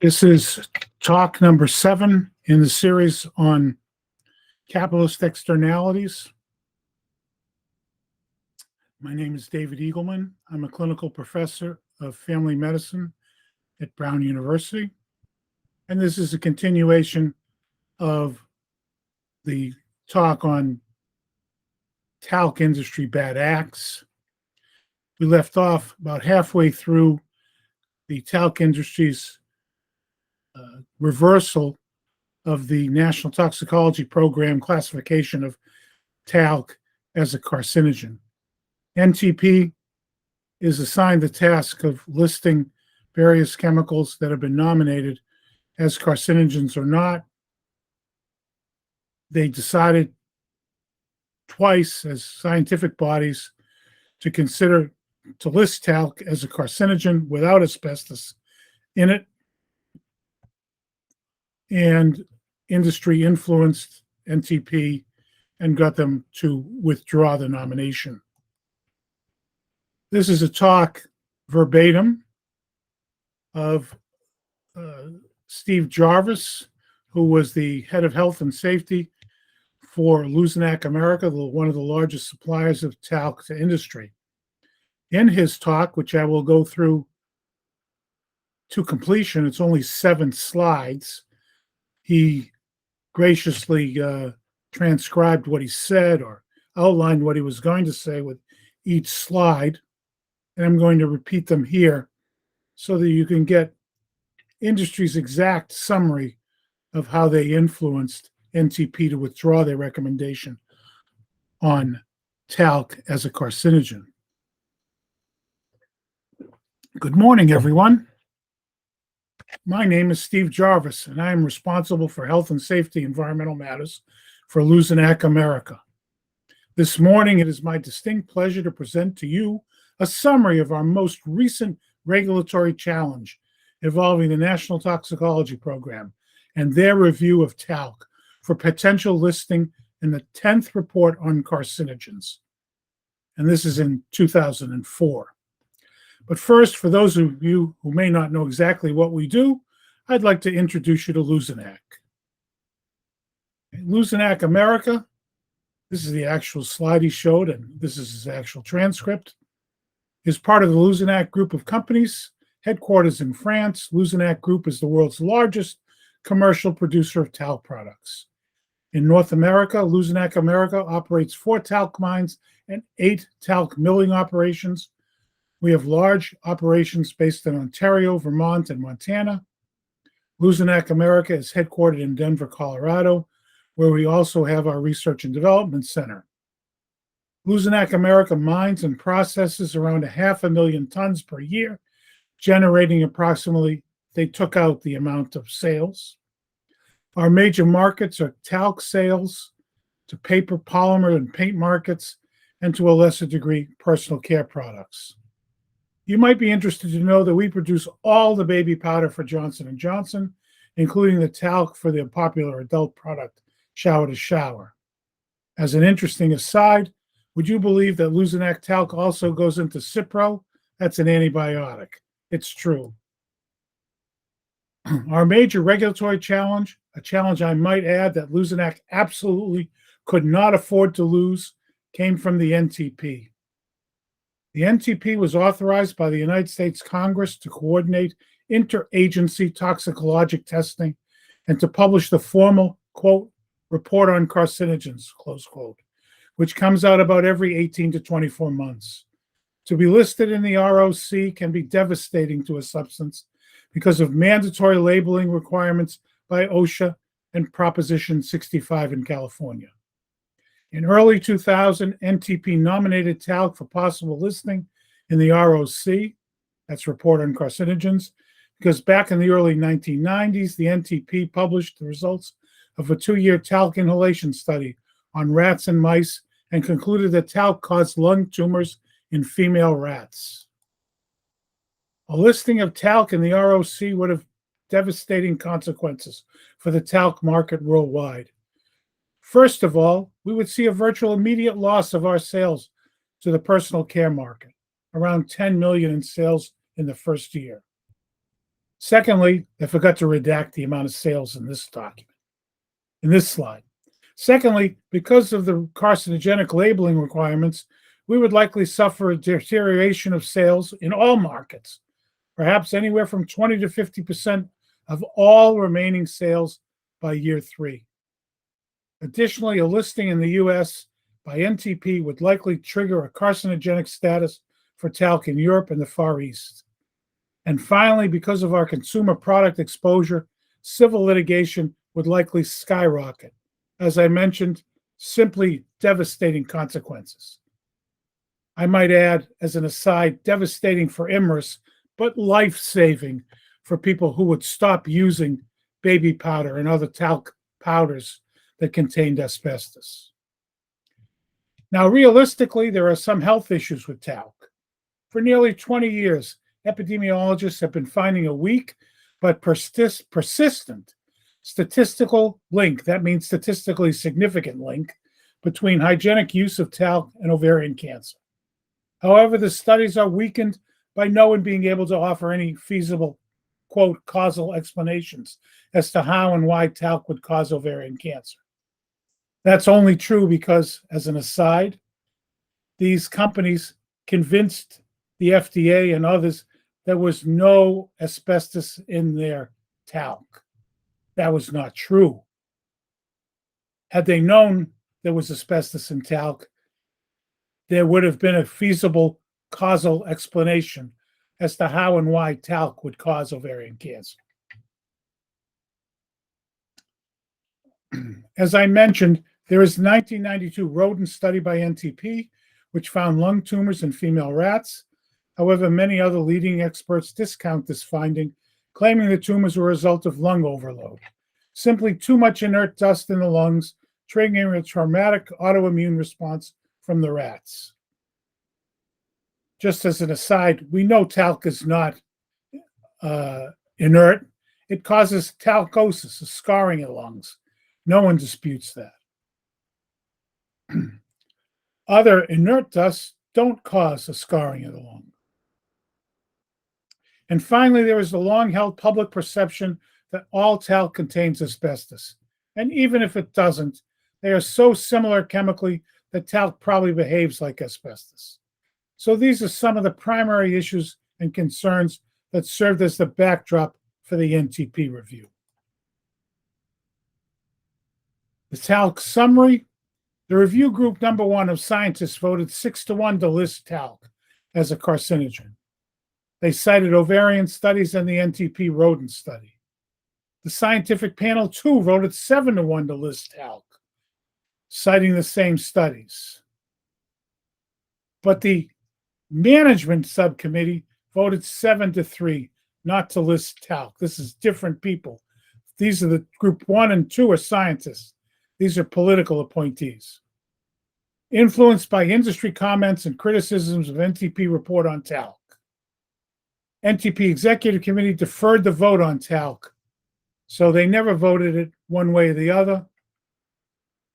This is talk number 7 in the series on capitalist externalities. My name is David Eagleman. I'm a clinical professor of family medicine at Brown University. And this is a continuation of the talk on Talc Industry Bad acts. We left off about halfway through the talc industry's reversal of the National Toxicology Program classification of talc as a carcinogen. NTP is assigned the task of listing various chemicals that have been nominated as carcinogens or not. They decided twice as scientific bodies to list talc as a carcinogen without asbestos in it. And industry influenced NTP and got them to withdraw the nomination. This is a talk verbatim of Steve Jarvis, who was the head of health and safety for Luznak America, one of the largest suppliers of talc to industry. In his talk, which I will go through to completion, it's only 7 slides. He graciously transcribed what he said or outlined what he was going to say with each slide. And I'm going to repeat them here so that you can get industry's exact summary of how they influenced NTP to withdraw their recommendation on talc as a carcinogen. Good morning, everyone. My name is Steve Jarvis, and I am responsible for health and safety environmental matters for Luznak America. This morning, it is my distinct pleasure to present to you a summary of our most recent regulatory challenge involving the National Toxicology Program and their review of talc for potential listing in the 10th report on carcinogens. And this is in 2004. But first, for those of you who may not know exactly what we do, I'd like to introduce you to Luznak. Luznak America, this is the actual slide he showed, and this is his actual transcript, is part of the Luznak group of companies, headquarters in France. Luznak Group is the world's largest commercial producer of talc products. In North America, Luznak America operates 4 talc mines and 8 talc milling operations. We have large operations based in Ontario, Vermont, and Montana. Luznak America is headquartered in Denver, Colorado, where we also have our research and development center. Luznak America mines and processes around 500,000 tons per year, generating approximately, they took out the amount of sales. Our major markets are talc sales to paper, polymer, and paint markets, and to a lesser degree, personal care products. You might be interested to know that we produce all the baby powder for Johnson & Johnson, including the talc for the popular adult product, Shower to Shower. As an interesting aside, would you believe that Luznak talc also goes into Cipro? That's an antibiotic. It's true. Our major regulatory challenge, a challenge I might add that Luznak absolutely could not afford to lose, came from the NTP. The NTP was authorized by the United States Congress to coordinate interagency toxicologic testing and to publish the formal, quote, report on carcinogens, close quote, which comes out about every 18 to 24 months. To be listed in the ROC can be devastating to a substance because of mandatory labeling requirements by OSHA and Proposition 65 in California. In early 2000, NTP nominated talc for possible listing in the ROC, that's Report on Carcinogens, because back in the early 1990s, the NTP published the results of a 2-year talc inhalation study on rats and mice and concluded that talc caused lung tumors in female rats. A listing of talc in the ROC would have devastating consequences for the talc market worldwide. First of all, we would see a virtual immediate loss of our sales to the personal care market, around $10 million in sales in the first year. Secondly, I forgot to redact the amount of sales in this document, in this slide. Secondly, because of the carcinogenic labeling requirements, we would likely suffer a deterioration of sales in all markets, perhaps anywhere from 20 to 50% of all remaining sales by year 3. Additionally, a listing in the US by NTP would likely trigger a carcinogenic status for talc in Europe and the Far East. And finally, because of our consumer product exposure, civil litigation would likely skyrocket. As I mentioned, simply devastating consequences. I might add, as an aside, devastating for Imerys, but life-saving for people who would stop using baby powder and other talc powders that contained asbestos. Now, realistically, there are some health issues with talc. For nearly 20 years, epidemiologists have been finding a weak but persistent statistical link, that means statistically significant link, between hygienic use of talc and ovarian cancer. However, the studies are weakened by no one being able to offer any feasible, quote, causal explanations as to how and why talc would cause ovarian cancer. That's only true because, as an aside, these companies convinced the FDA and others there was no asbestos in their talc. That was not true. Had they known there was asbestos in talc, there would have been a feasible causal explanation as to how and why talc would cause ovarian cancer. As I mentioned, there is a 1992 rodent study by NTP, which found lung tumors in female rats. However, many other leading experts discount this finding, claiming the tumors were a result of lung overload. Simply too much inert dust in the lungs, triggering a traumatic autoimmune response from the rats. Just as an aside, we know talc is not inert. It causes talcosis, a scarring in the lungs. No one disputes that. Other inert dusts don't cause a scarring of the lung. And finally, there is the long-held public perception that all talc contains asbestos. And even if it doesn't, they are so similar chemically that talc probably behaves like asbestos. So these are some of the primary issues and concerns that served as the backdrop for the NTP review. The talc summary: the review group number 1 of scientists voted 6-1 to list talc as a carcinogen. They cited ovarian studies and the NTP rodent study. The scientific panel 2 voted 7-1 to list talc, citing the same studies. But the management subcommittee voted 7-3 not to list talc. This is different people. These are the group 1 and 2 are scientists. These are political appointees. Influenced by industry comments and criticisms of NTP report on talc, NTP Executive Committee deferred the vote on talc, so they never voted it one way or the other,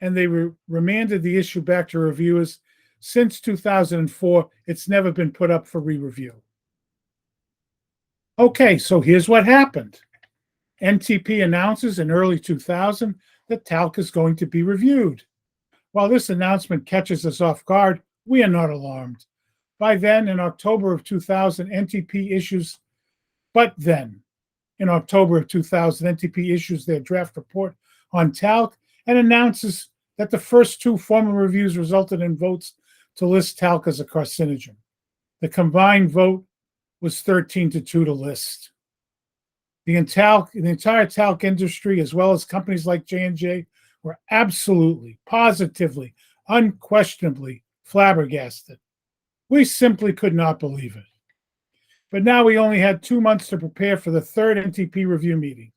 and they remanded the issue back to reviewers. Since 2004, it's never been put up for re-review. Okay, so here's what happened. NTP announces in early 2000 that talc is going to be reviewed. While this announcement catches us off guard, we are not alarmed. By then, in October of 2000, NTP issues their draft report on talc and announces that the first 2 formal reviews resulted in votes to list talc as a carcinogen. The combined vote was 13-2 to list. The entire talc industry, as well as companies like J&J, were absolutely, positively, unquestionably flabbergasted. We simply could not believe it. But now we only had 2 months to prepare for the 3rd NTP review meeting,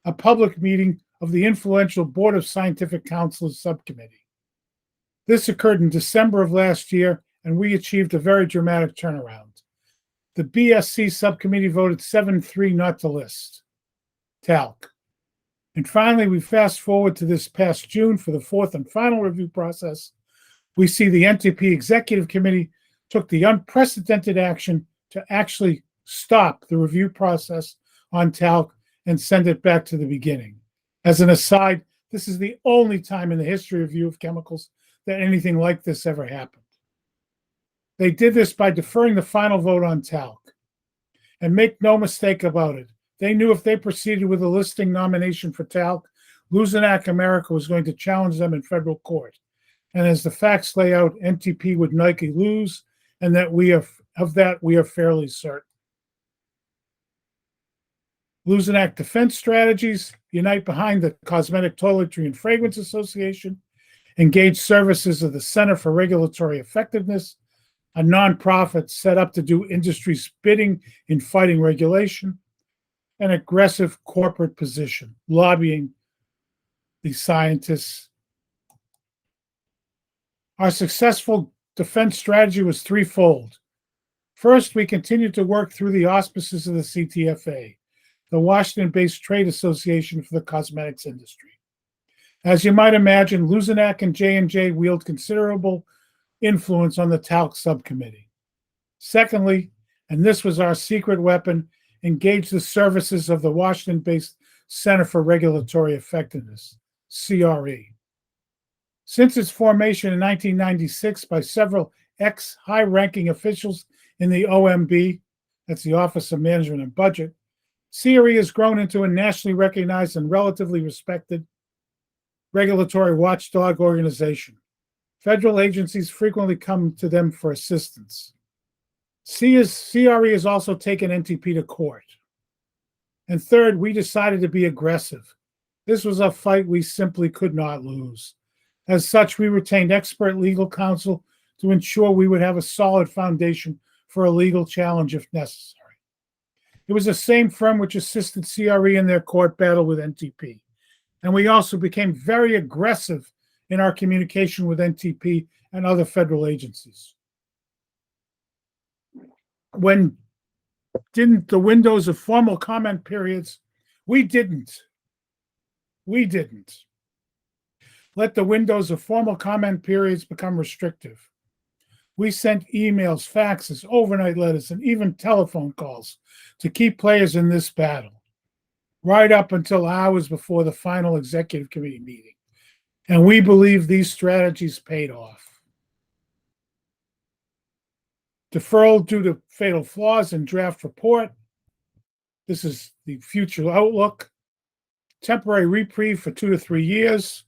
a public meeting of the influential Board of Scientific Counselors Subcommittee. This occurred in December of last year, and we achieved a very dramatic turnaround. The BSC subcommittee voted 7-3 not to list talc. And finally, we fast forward to this past June for the 4th and final review process. We see the NTP Executive Committee took the unprecedented action to actually stop the review process on talc and send it back to the beginning. As an aside, this is the only time in the history of review of chemicals that anything like this ever happened. They did this by deferring the final vote on talc. And make no mistake about it, they knew if they proceeded with a listing nomination for talc, Luzanac America was going to challenge them in federal court. And as the facts lay out, NTP would likely lose, and that we are fairly certain. Luzanac Defense Strategies unite behind the Cosmetic Toiletry and Fragrance Association, engage services of the Center for Regulatory Effectiveness, a nonprofit set up to do industry's bidding in fighting regulation, an aggressive corporate position, lobbying the scientists. Our successful defense strategy was threefold. First, we continued to work through the auspices of the CTFA, the Washington-based trade association for the cosmetics industry. As you might imagine, Luzanac and J&J wield considerable influence on the talc subcommittee. Secondly, and this was our secret weapon, engage the services of the Washington-based Center for Regulatory Effectiveness, CRE. Since its formation in 1996 by several ex-high-ranking officials in the OMB, that's the Office of Management and Budget, CRE has grown into a nationally recognized and relatively respected regulatory watchdog organization. Federal agencies frequently come to them for assistance. CRE has also taken NTP to court. And third, we decided to be aggressive. This was a fight we simply could not lose. As such, we retained expert legal counsel to ensure we would have a solid foundation for a legal challenge if necessary. It was the same firm which assisted CRE in their court battle with NTP. And we also became very aggressive in our communication with NTP and other federal agencies. When didn't the windows of formal comment periods, we didn't let the windows of formal comment periods become restrictive. We sent emails, faxes, overnight letters, and even telephone calls to key players in this battle, right up until hours before the final executive committee meeting. And we believe these strategies paid off. Deferral due to fatal flaws in draft report. This is the future outlook. Temporary reprieve for 2 to 3 years.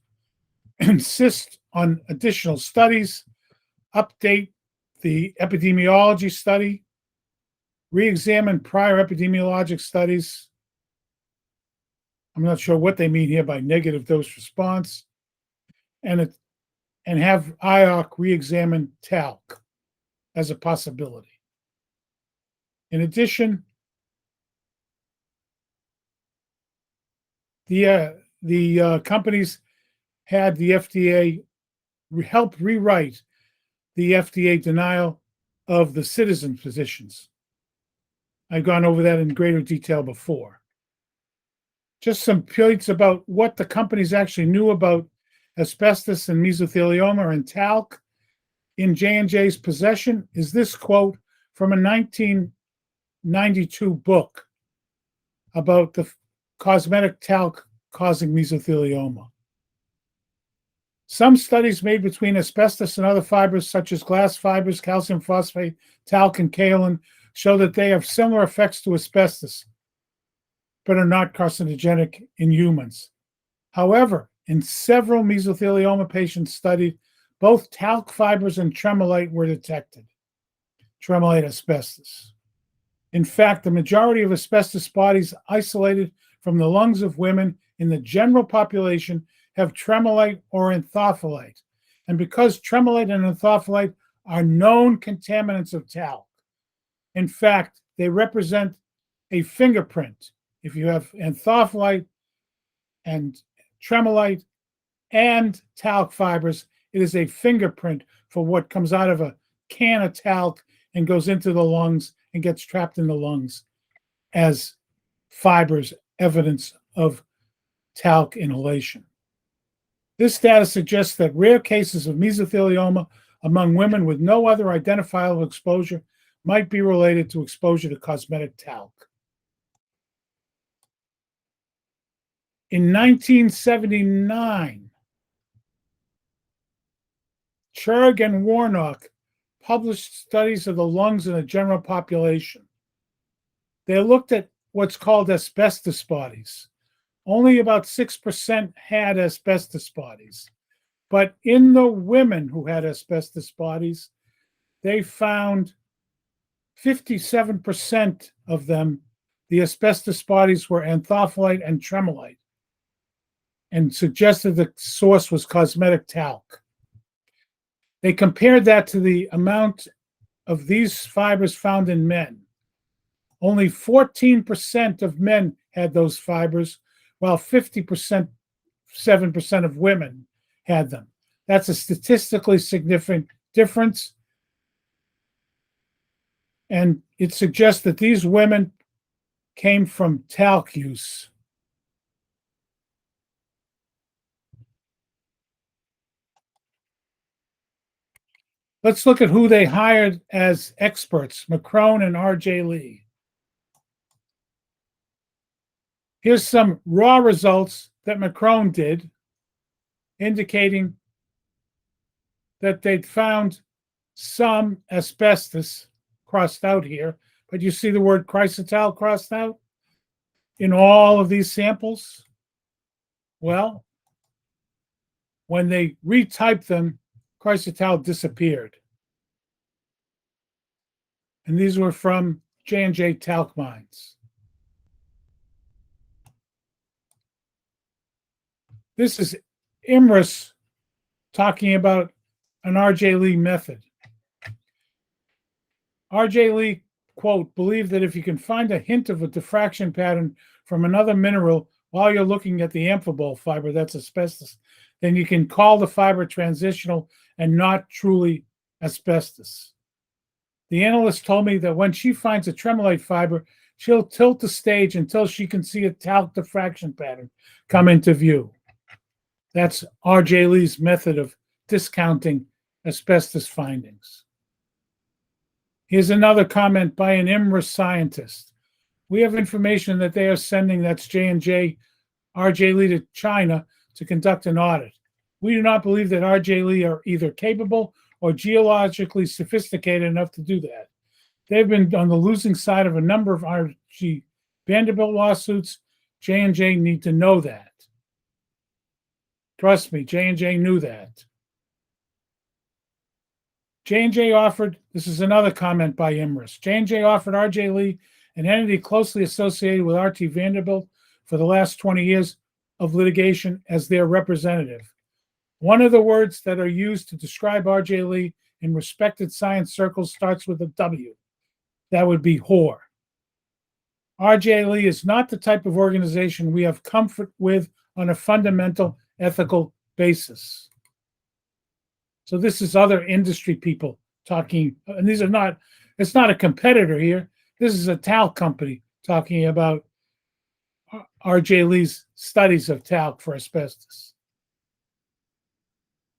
Insist on additional studies. Update the epidemiology study. Re-examine prior epidemiologic studies. I'm not sure what they mean here by negative dose response. And have IOC re-examine talc as a possibility. In addition, the companies had the FDA help rewrite the FDA denial of the citizen positions. I've gone over that in greater detail before. Just some points about what the companies actually knew about asbestos and mesothelioma and talc in J&J's possession is this quote from a 1992 book about the cosmetic talc causing mesothelioma. Some studies made between asbestos and other fibers such as glass fibers, calcium phosphate, talc, and kaolin show that they have similar effects to asbestos, but are not carcinogenic in humans. However, in several mesothelioma patients studied, both talc fibers and tremolite were detected, tremolite asbestos. In fact, the majority of asbestos bodies isolated from the lungs of women in the general population have tremolite or anthophyllite. And because tremolite and anthophyllite are known contaminants of talc, in fact, they represent a fingerprint. If you have anthophyllite and tremolite and talc fibers, it is a fingerprint for what comes out of a can of talc and goes into the lungs and gets trapped in the lungs as fibers, evidence of talc inhalation. This data suggests that rare cases of mesothelioma among women with no other identifiable exposure might be related to exposure to cosmetic talc. In 1979, Churg and Warnock published studies of the lungs in the general population. They looked at what's called asbestos bodies. Only about 6% had asbestos bodies. But in the women who had asbestos bodies, they found 57% of them, the asbestos bodies were anthophyllite and tremolite, and suggested the source was cosmetic talc. They compared that to the amount of these fibers found in men. Only 14% of men had those fibers, while 50%, 7% of women had them. That's a statistically significant difference. And it suggests that these women came from talc use. Let's look at who they hired as experts, McCrone and R.J. Lee. Here's some raw results that McCrone did, indicating that they'd found some asbestos crossed out here, but you see the word chrysotile crossed out in all of these samples? Well, when they retyped them, chrysotile disappeared. And these were from J&J talc mines. This is Imris talking about an R.J. Lee method. R.J. Lee, quote, believed that if you can find a hint of a diffraction pattern from another mineral while you're looking at the amphibole fiber, that's asbestos, then you can call the fiber transitional and not truly asbestos. The analyst told me that when she finds a tremolite fiber, she'll tilt the stage until she can see a talc diffraction pattern come into view. That's R.J. Lee's method of discounting asbestos findings. Here's another comment by an Imris scientist. We have information that they are sending, that's J&J, R.J. Lee to China to conduct an audit. We do not believe that R.J. Lee are either capable or geologically sophisticated enough to do that. They've been on the losing side of a number of R.G. Vanderbilt lawsuits. J&J need to know that. Trust me, J&J knew that. J&J offered, this is another comment by Imris, J&J offered R.J. Lee, an entity closely associated with R.T. Vanderbilt for the last 20 years of litigation, as their representative. One of the words that are used to describe R.J. Lee in respected science circles starts with a W. That would be whore. R.J. Lee is not the type of organization we have comfort with on a fundamental ethical basis. So this is other industry people talking, and these are not, it's not a competitor here. This is a talc company talking about R.J. Lee's studies of talc for asbestos.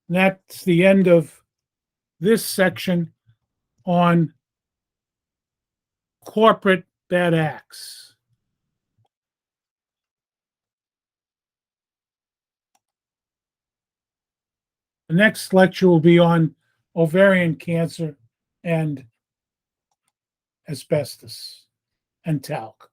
And that's the end of this section on corporate bad acts. The next lecture will be on ovarian cancer and asbestos and talc.